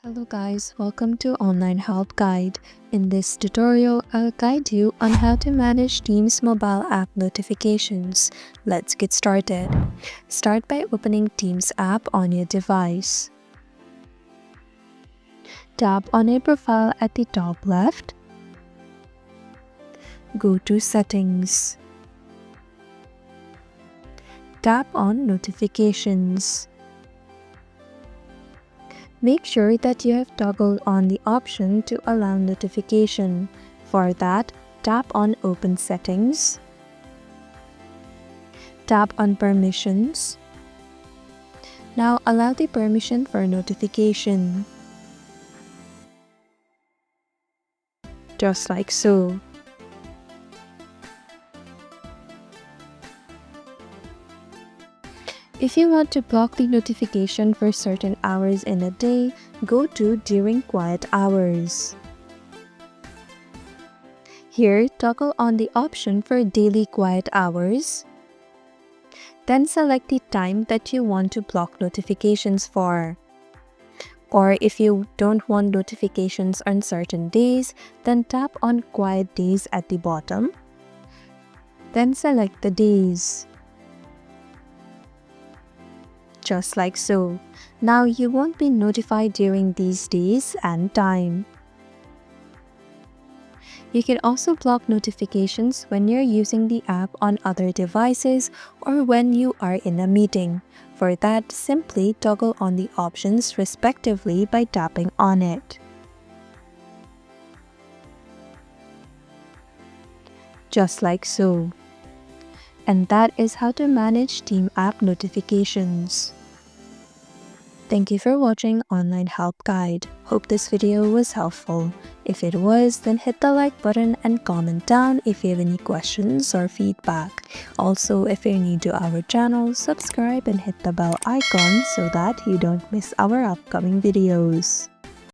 Hello guys, welcome to Online Help Guide. In this tutorial, I'll guide you on how to manage Teams mobile app notifications. Let's get started. Start by opening Teams app on your device. Tap on a profile at the top left. Go to Settings. Tap on Notifications. Make sure that you have toggled on the option to allow notification. For that, tap on Open Settings. Tap on Permissions. Now allow the permission for notification. Just like so. If you want to block the notification for certain hours in a day, go to During Quiet Hours. Here, toggle on the option for Daily Quiet Hours. Then select the time that you want to block notifications for. Or if you don't want notifications on certain days, then tap on Quiet Days at the bottom. Then select the days. Just like so. Now you won't be notified during these days and time. You can also block notifications when you're using the app on other devices or when you are in a meeting. For that, simply toggle on the options respectively by tapping on it. Just like so. And that is how to manage Team app notifications. Thank you for watching Online Help Guide. Hope this video was helpful. If it was, then hit the like button and comment down if you have any questions or feedback. Also, if you're new to our channel, subscribe and hit the bell icon so that you don't miss our upcoming videos.